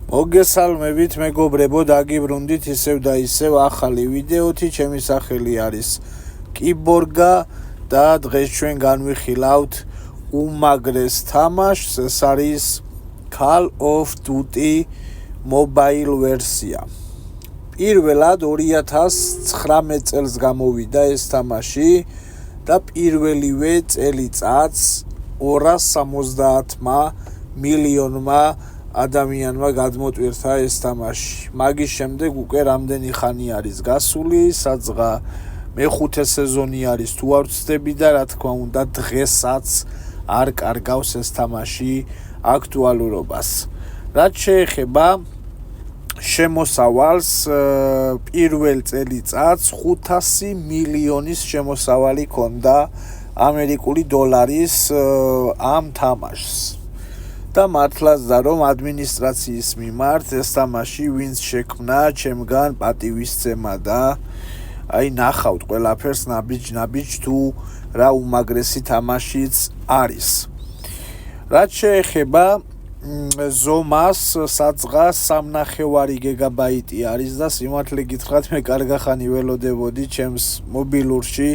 მოგესალმებით მეგობრებო, დაგიბრუნდით ისევ და ისევ ახალი ვიდეოთი. ჩემი სახელი არის კიბორგა და დღეს ჩვენ განვიხილავთ უმაგრეს თამაშს, ეს არის Call of Duty Mobile ვერსია. პირველად 2019 წელს გამოვიდა ეს თამაში და პირველივე წელიწადს 270 მილიონმა ადამიანმა გადმოტვირთა ეს თამაში. მაგის შემდეგ უკვე რამდენი ხანი არის გასული, საძღა მეხუთე სეზონი არის თუ არ ვცდები და რა თქმა უნდა დღესაც არ კარგავს ეს თამაში აქტუალურობას. რაც შეეხება შემოსავალს, პირველ წელიწადს 500 მილიონის შემოსავალი ჰქონდა ამერიკული დოლარის ამ თამაშს. და მართლაც და რომ ადმინისტრაციის მიმართ ეს თამაში ვინც შექმნა, ჩემგან პატივისცემა და აი ნახავთ ყველაფერს ნაბიჯ თუ რა უმაგრესი თამაშიც არის. რაც შეეხება ზომას, საძღა 3.5 გიგაბაიტი არის და სიმართლე გითხრათ მე კარგახანი ველოდებოდი ჩემს მობილურში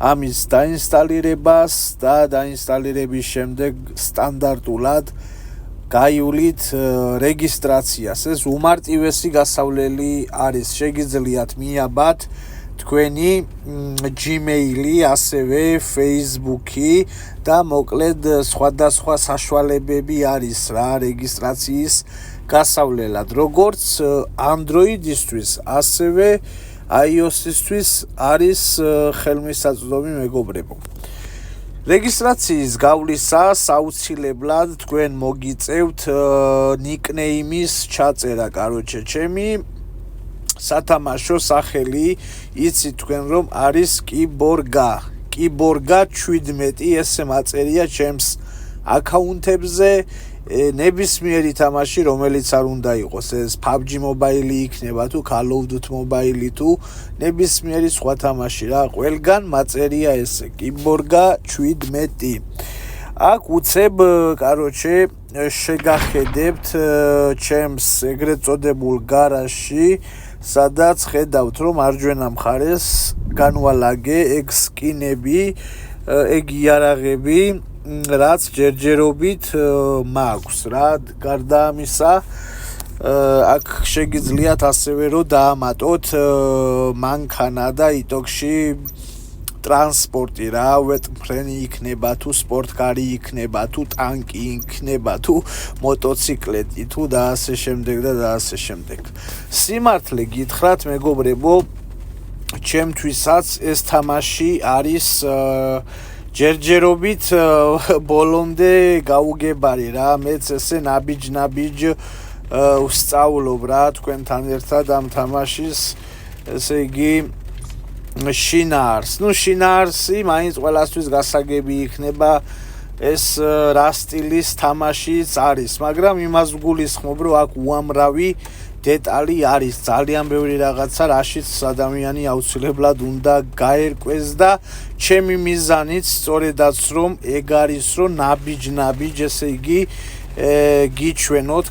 ამის დაინსტალირებას და დაინსტალირების შემდეგ სტანდარტულად გაივლით რეგისტრაციას. ეს უმარტივესი გასავლელი არის. შეგიძლიათ მიაბათ თქვენი Gmail-ი, ასევე Facebook-ი და მოკლედ სხვადასხვა საშუალებები არის რა რეგისტრაციის გასავლელად, როგორც Android-ისთვის, ასევე iOS-ისთვის არის ხელმისაწვდომი მეგობრებო. რეგისტრაციის გავლისას აუცილებლად თქვენ მოგიწევთ ნიკნეიმის ჩაწერა, ჩემი სათამაშო სახელი იცით თქვენ რომ არის კიბორგა. კიბორგა 17 ესე მაწერია ჩემს აკაუნტებზე. ნებისმიერი თამაში, რომელიც არ უნდა იყოს, ეს PUBG Mobile იქნება თუ Call of Duty Mobile თუ ნებისმიერი სხვა თამაში რა, ყველგან მაწერია ესე კიბორგა 17. აქ უცებ, შეგახედებთ ჩემს ეგრეთ წოდებულ გარაჟში, სადაც ხედავთ რომ მარჯვენა მხარეს განვალაგე ეგ სკინები, ეგ იარაღები, რაც ჯერჯერობით მაქვს რა. გარდა ამისა, აქ შეგიძლიათ ასევე რომ დაამატოთ მანქანა და იტოქში ტრანსპორტი რა, ვეტმფრენი იქნება თუ სპორტკარი იქნება თუ ტანკი იქნება თუ მოტოციკლეტი თუ და ასე შემდეგ და ასე შემდეგ. სიმართლე გითხრათ მეგობრებო, ჩემთვისაც ეს თამაში არის ჯერჯერობით ბოლომდე გაუგებარი რა. მეც ესე ნაბიჯ ვსწავლობ რა თქვენთან ერთად ამ თამაშის, ესე იგი შინაარს. შინაარსი მაინც ყველასთვის გასაგები იქნება ეს რა სტილის თამაშიც არის, მაგრამ იმას ვგულისხმობ რომ აქ უამრავი დეტალი არის, ძალიან ბევრი რაღაცა, რაშიც ადამიანი აუცილებლად უნდა გაერკვეს და ჩემი მიზანიც სწორედაც რომ ეგ არის რომ ნაბიჯ ესე იგი გიჩვენოთ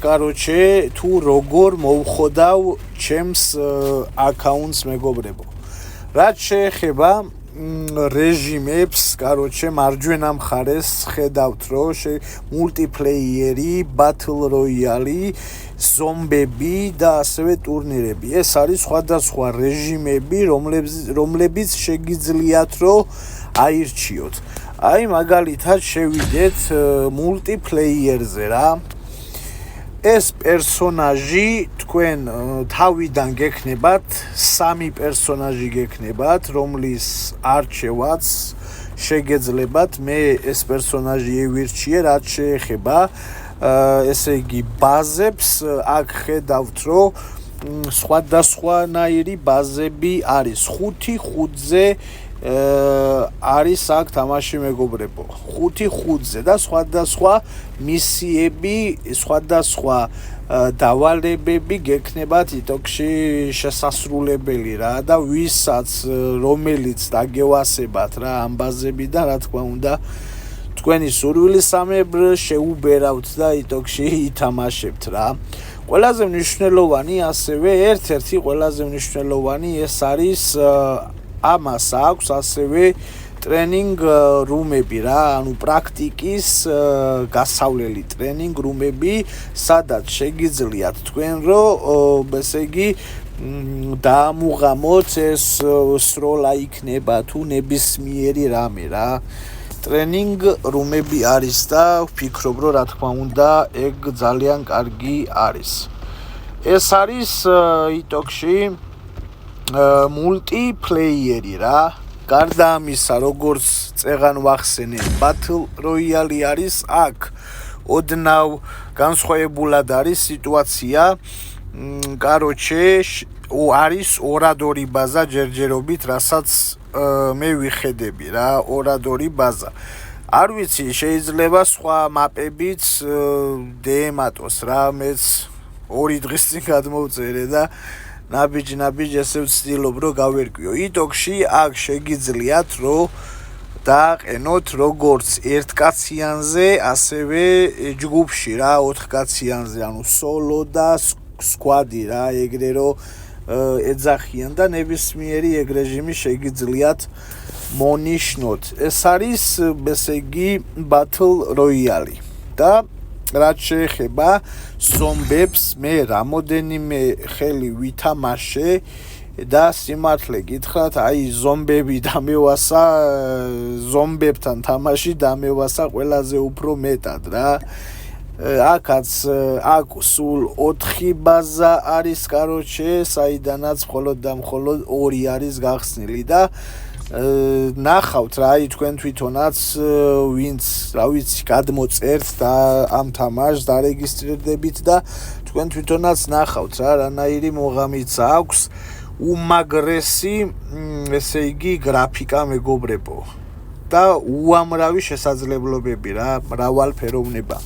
თუ როგორ მოვხოდავ ჩემს აკაუნტს მეგობრებო. რაც შეეხება რეჟიმებს, მარჯვენა მხარეს ხედავთ რომ მულტიპლეიერი, ბათლ როიალი, ზომბები და ასევე ტურნირები. ეს არის სხვადასხვა რეჟიმები, რომლებიც შეგიძლიათ რომ აირჩიოთ. აი მაგალითად შევიდეთ მულტიპლეიერზე რა. ეს პერსონაჟი თქვენ თავიდან გექნებათ, 3 პერსონაჟი გექნებათ, რომლის არჩევაც შეგეძლებათ. მე ეს პერსონაჟი ევირჩიე. რაც შეეხება ესე იგი ბაზებს, აქ ხედავთ რომ სხვადასხვანაირი ბაზები არის. 5-5-ზე არის აქ თამაში მეგობრებო. 5-5-ზე და სხვადასხვა მისიები, სხვადასხვა დავალებები გექნებათ იტოქში შესასრულებელი რა და ვისაც რომელიც დაგევასებათ რა ამ ბაზებიდან, რა თქმა უნდა თქვენი სურვილისამებრ შეუბერავთ და იტოქში ითამაშებთ რა. ყველაზე მნიშვნელოვანი ასევე ერთ-ერთი ყველაზე მნიშვნელოვანი ეს არის ამას აქვს ასევე ტრენინგ რუმები რა, ანუ პრაქტიკის გასავლელი ტრენინგ რუმები, სადაც შეგიძლიათ თქვენ რომ ესე იგი დაამუღამოთ ეს სროლა იქნება თუ ნებისმიერი რამე რა. ტრენინგ რუმები არის და ვფიქრობ რომ რა თქმა უნდა ეგ ძალიან კარგი არის. ეს არის იტოქში მულტიპლეიერი რა. გარდა ამისა, როგორც წეღან ვახსენე, Battle Royale არის აქ. ოდნავ განსხვავებულად არის სიტუაცია. არის ორადორი ბაზა ჯერჯერობით, რასაც მე ვიხედები რა, ორადორი ბაზა. არ ვიცი, შეიძლება სხვა მაპებიც დემატოს რა, მეც 2 დღის წინ გადმოვწერე და ნაბიჯ ესე ვცდილობ რომ გავერკვიო. იტოქში აქ შეგიძლიათ რომ დააყენოთ როგორც ერთკაციანზე, ასევე ჯგუფში რა, 4 კაციანზე, ანუ სოლო და სკვადი რა, ეგრე რომ ეძახიან და ნებისმიერი ეგ რეჟიმი შეგიძლიათ მონიშნოთ. ეს არის ესე იგი Battle Royale და რაც შეეხება ზომბებს, მე რამოდენიმე ხელი ვითამაშე და სიმართლე გითხრათ, აი ზომბები დამევასა, ზომბებთან თამაში დამევასა ყველაზე უფრო მეტად რა. აქაც აქ სულ 4 ბაზა არის კაროჩე, საიდანაც მხოლოდ და მხოლოდ 2 არის გახსნილი და ნახავთ რა, აი თქვენ თვითონაც ვინც რა ვიცი გადმოწერთ და ამ თამაშს დარეგისტრირდებით და თქვენ თვითონაც ნახავთ რა, რანაირი მოღამიცა აქვს უმაგრესი ესე იგი გრაფიკა მეგობრებო და უამრავი შესაძლებლობები რა, მრავალფეროვნება.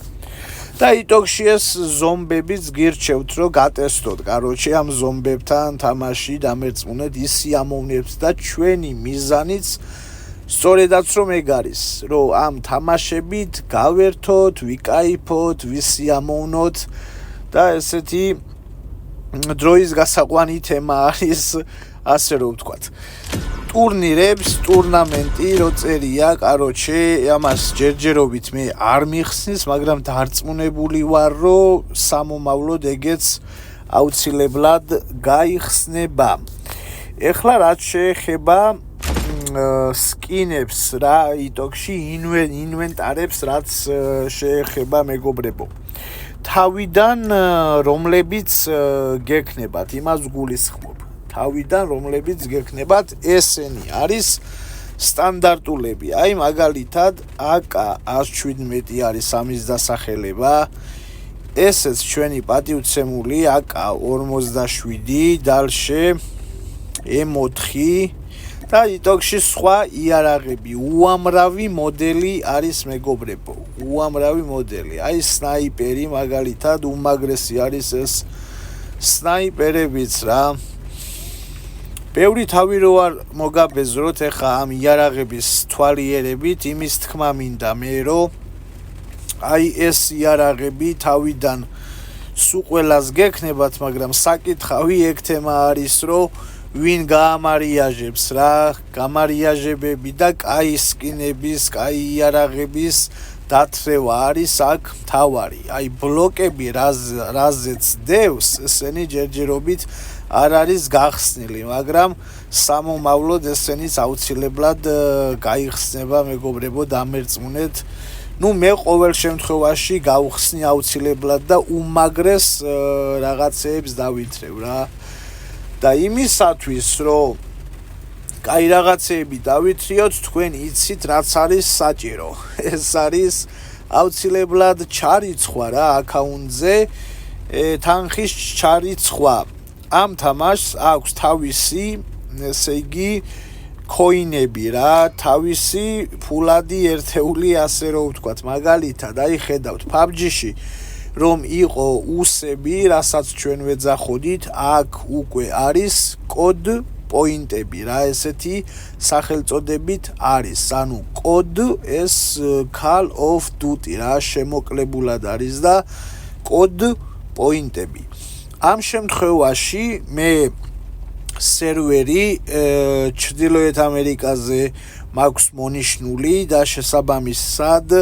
და იტოქში ეს ზომბებიც გირჩევთ რომ გატესტოთ, კაროჩე ამ ზომბებთან თამაში დამერწმუნეთ, ისიამოვნებთ და ჩვენი მიზანიც სწორედაც რომ ეგ არის, რომ ამ თამაშებით გავერთოთ, ვიკაიფოთ, ვისიამოვნოთ და ესეთი დროის გასაყვანი თემა არის, ასე რომ ვთქვათ. ტურნირებს, ტურნამენტი რო წერია, კაროჩე, ამას ჯერჯერობით მე არ მიხსნის, მაგრამ დარწმუნებული ვარ, რომ სამომავლოდ ეგეც აუცილებლად გაიხსნება. ეხლა რაც შეეხება სკინებს რა, იტოქში ინვენტარებს, რაც შეეხება მეგობრებო. თავიდან რომლებიც გექნებათ, იმას გულისხმობ. თავიდან რომლებიც გექნებათ, ესენი არის სტანდარტულები. აი მაგალითად AK-117 არის ამის დასახელება. ესეც ჩვენი პატივცემული AK-47 დალშე M4 და იტოქში სხვა იარაღები. უამრავი მოდელი არის მეგობრებო. უამრავი მოდელი. აი სნაიპერი მაგალითად უმაგრესი არის ეს სნაიპერებიც რა. ბევრი თავი რო არ მოგაბეზროთ ეხა ამ იარაღების თვალიერებით, იმის თქმა მინდა მე რომ აი ეს იარაღები თავიდან სულ ყველას გექნებათ, მაგრამ საკითხავი ეგ თემა არის რომ ვინ გაამარიაჟებს რა, გამარიაჟებები და კაი სკინების, კაი იარაღების დათრევა არის აქ მთავარი. აი ბლოკები რაზეც დევს, ესენი ჯერჯერობით არ არის გახსნილი, მაგრამ სამომავლოდ ესენიც აუცილებლად გაიხსნება მეგობრებო, დამერწმუნეთ. ნუ მე ყოველ შემთხვევაში გავხსნი აუცილებლად და უმაგრეს რაღაცეებს დავითრევ რა. და იმისათვის რომ კაი რაღაცეები დავითრიოთ, თქვენ იცით რაც არის საჭირო. ეს არის აუცილებლად ჩარიცხვა რა აკაუნტზე, თანხის ჩარიცხვა. ამ თამაშს აქვს თავისი, ესე იგი, coin-ები რა, თავისი ფულადი ერთეული, ასე რომ ვთქვათ, მაგალითად, აი ხედავთ PUBG-ში რომ იყო უსები, რასაც ჩვენ ვეძახოდით, აქ უკვე არის კოდ პოინტები რა ესეთი სახელწოდებით არის ანუ კოდ ეს Call of Duty რა შემოკლებულად არის და კოდ პოინტები ამ შემთხვევაში მე სერვერი ჩრდილოეთ ამერიკაზე მაქვს მონიშნული და შესაბამისად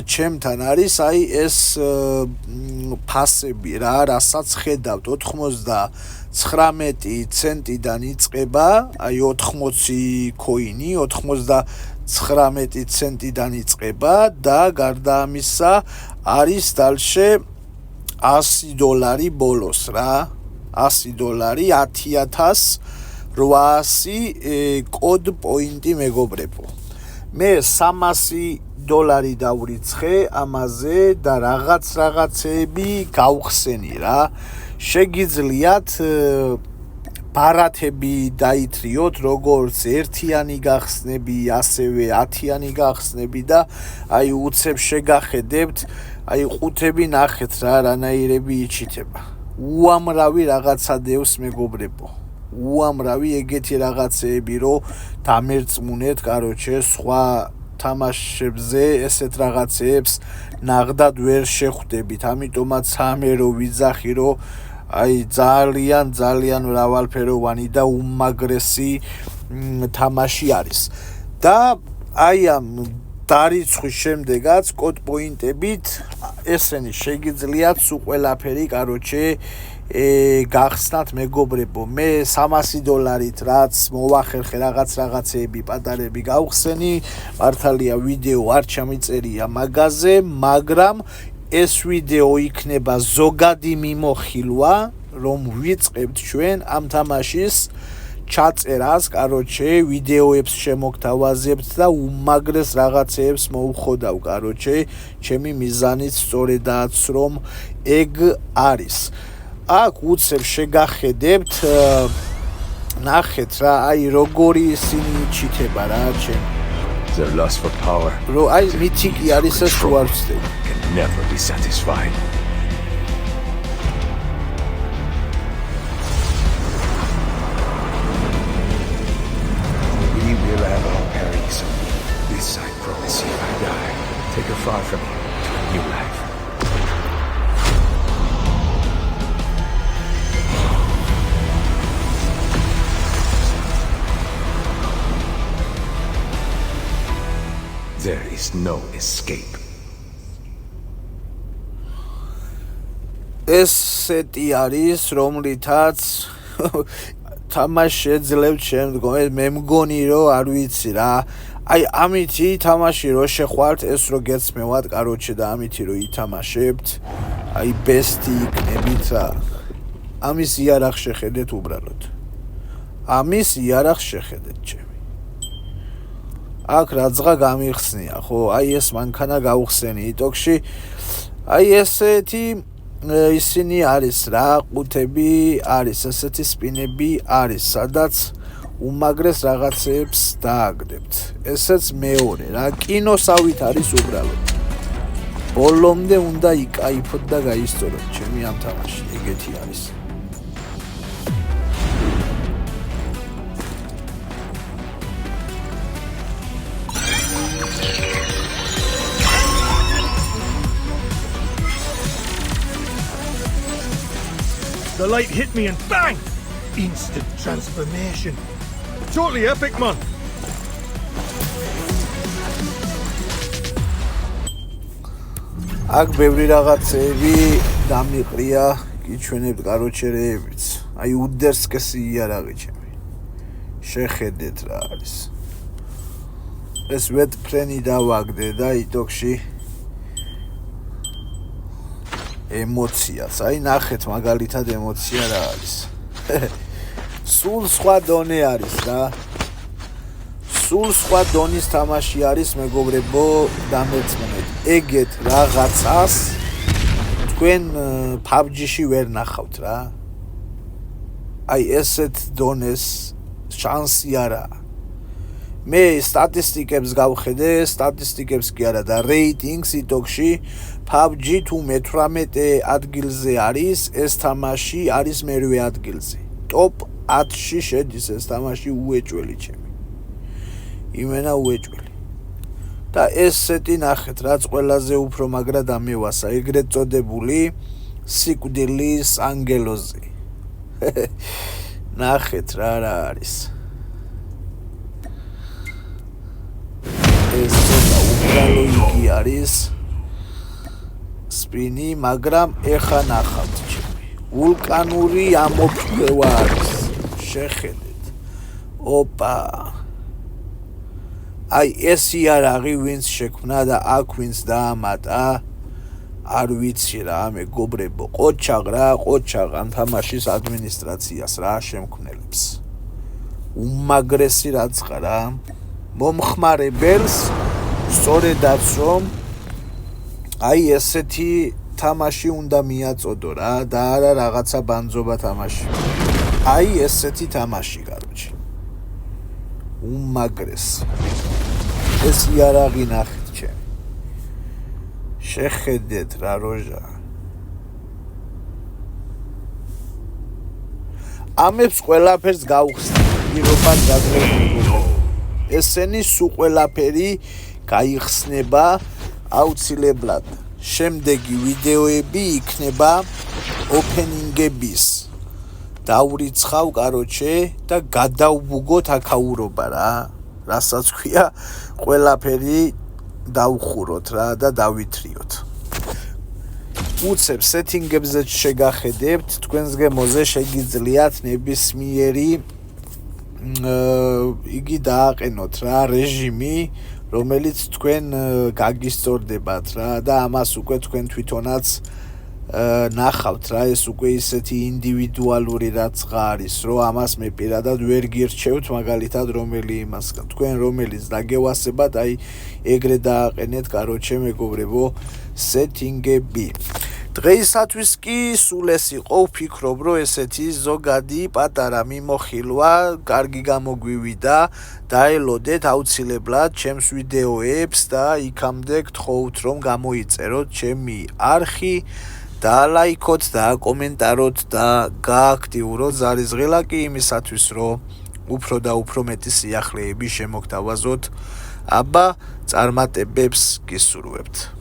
ჩემთან არის აი ეს ფასები რა რასაც ხედავთ 99 ცენტიდან იწყება აი 80 კოინი 99 ცენტიდან იწყება და გარდა ამისა არის დალშე $100 ბოლოს რა $100 10,800 კოდ პოინტი მეგობრებო მე $300 დავრიცხე ამაზე და რაღაცეები გავხსენი რა შეგიძლიათ ბარათები დაითრიოთ როგორც ერთიანი გახსნები ასევე 10-იანი გახსნები და აი უცებ შეგახედებთ აი ყუთები ნახეთ რა რანაირები იჩითება უამრავი რაღაცა დევს მეგობრებო უამრავი ეგეთი რაღაცეები რომ დამერწმუნეთ სხვა თამაშებზე ესეთ რაღაცეებს ნაღდად ვერ შეხვდებით ამიტომაც ამე რომ ვიძახი რომ აი ძალიან მრავალფეროვანი და უმაგრესი თამაში არის და აი ამ დარიცხვის შემდეგაც კოდ პოინტებით ესენი შეგიძლიათ სულ ყველაფერი გახსნათ მეგობრებო მე $300 რაც მოვახერხე რაღაცეები პატარები გავხსენი მართალია ვიდეო არ ჩამიწერია მაგაზე მაგრამ ეს ვიდეო იქნება ზოგადი მიმოხილვა რომ ვიწყებთ ჩვენ ამ თამაშის ჩაწერას ვიდეოებს შემოგთავაზებთ და უმაგრეს რაღაცეებს მოვხოდავ ჩემი მიზანიც სწორედაც რომ ეგ არის აქ უცებ შეგახედებთ ნახეთ რა აი როგორი ისინი ჩითება რა ჩემ Their lust for power რო აი მითიკი არის ეს თუ არ ვცდები can never be satisfied We will have our perils This I promise you I die Take her far from here to a new life There is no escape. ესეთი არის რომლითაც თამაში შეძლებთ შემდგომ მე მგონი რომ არ ვიცი რა აი ამითი თამაში რო შეხვალთ ეს რო გეცმევათ და ამითი რო ითამაშებთ აი ბესტი იქნებით რა ამის იარაღს შეხედეთ უბრალოდ ამის იარაღს შეხედეთ ჩემი აქ რაძღა გამიხსნია ხო აი ეს მანქანა გავხსენი იტოქში აი ესეთი ისინი არის რა ყუთები არის ესეთი სპინები არის სადაც უმაგრეს რაღაცეებს დააგდებთ ესეც მეორე რა კინოსავით არის უბრალოდ ბოლომდე უნდა იკაიფოთ და გაისწოროთ ჩემი ამ თამაში ეგეთი არის The light hit me and bang! Instant transformation. Totally epic, man. აქ ბევრი რაღაცები დამიყრია, გიჩვენებთ კაროჩერეებიც. აი უდერსკესი იარაღი ჩემი. შეხედეთ რა არის. ეს ვეტფრენი დავაგდე და იტოქში ემოციას. აი ნახეთ მაგალითად ემოცია რა არის. სულ სხვა დონე არის რა. სულ სხვა დონის თამაში არის მეგობრებო, დამეწმუნეთ. ეგეთ რაღაცას თქვენ PUBG-ში ვერ ნახავთ რა. აი ესეთ დონეს შანსი არა. მე სტატისტიკებს გავხედე, სტატისტიკებს კი არა და რეიტინგს იტოქში PUBG თუ მე-18 ადგილზე არის, ეს თამაში არის მერვე ადგილზე. Top 10-ში შედის ეს თამაში უეჭველი ჩემი. იმენა უეჭველი. და ეს სეტი ნახეთ, რაც ყველაზე უფრო მაგრად ამევასა, ეგრეთ წოდებული სიკვდილის ანგელოზი. ნახეთ რა არის. ეს ცოტა უბრალო იგი არის სპინი, მაგრამ ეხა ნახავთ ჩემი. ვულკანური ამოფრქვევა არის. შეხედეთ. ოპა. აი ეს იარაღი ვინც შექმნა და აქ ვინც დაამატა, არ ვიცი რა, მეგობრებო, ყოჩაღ ამ თამაშის ადმინისტრაციას რა შემქმნელებს. უმაგრესი რაცხა რა. მომხმარებელს სწორედაც რომ აი ესეთი თამაში უნდა მიაწოდო რა და არა რაღაცა ბანძობა თამაში. აი ესეთი თამაში კაროჩი. უმაგრესი. ეს იარაღი ნახეთ ჩემი. შეხედეთ რა როჟა. ამებს ყველაფერს გავხსნით. პირობად გადმოვიდეთ. ესენი სულ ყველაფერი გაიხსნება აუცილებლად. შემდეგი ვიდეოები იქნება ოპენინგების. დავრიცხავ კაროჩე და გადავბუგოთ აქაურობა რა. რასაც ქვია ყველაფერი დავხუროთ რა და დავითრიოთ. უცებ სეტინგებზე შეგახედებთ, თქვენს გემოზე შეგიძლიათ ნებისმიერი იგი დააყენოთ რა რეჟიმი, რომელიც თქვენ გაგისწორდებათ რა და ამას უკვე თქვენ თვითონაც ნახავთ რა, ეს უკვე ისეთი ინდივიდუალური რაცხა არის, რომ ამას მე პირადად ვერ გირჩევთ მაგალითად რომელი იმასგან. თქვენ რომელიც დაგევასებათ, აი ეგრე დააყენეთ კაროჩე მეგობრებო სეტინგები. დღეისათვის კი სულ ეს იყო, ვფიქრობ რომ ესეთი ზოგადი პატარა მიმოხილვა კარგი გამოგვივიდა. დაელოდეთ აუცილებლად ჩემს ვიდეოებს და იქამდე გთხოვთ რომ გამოიწეროთ ჩემი არხი, დაალაიქოთ და აკომენტაროთ და გააქტიუროთ ზარისღილაკი იმისათვის რომ უფრო და უფრო მეტი სიახლეები შემოგთავაზოთ. აბა წარმატებებს გისურვებთ.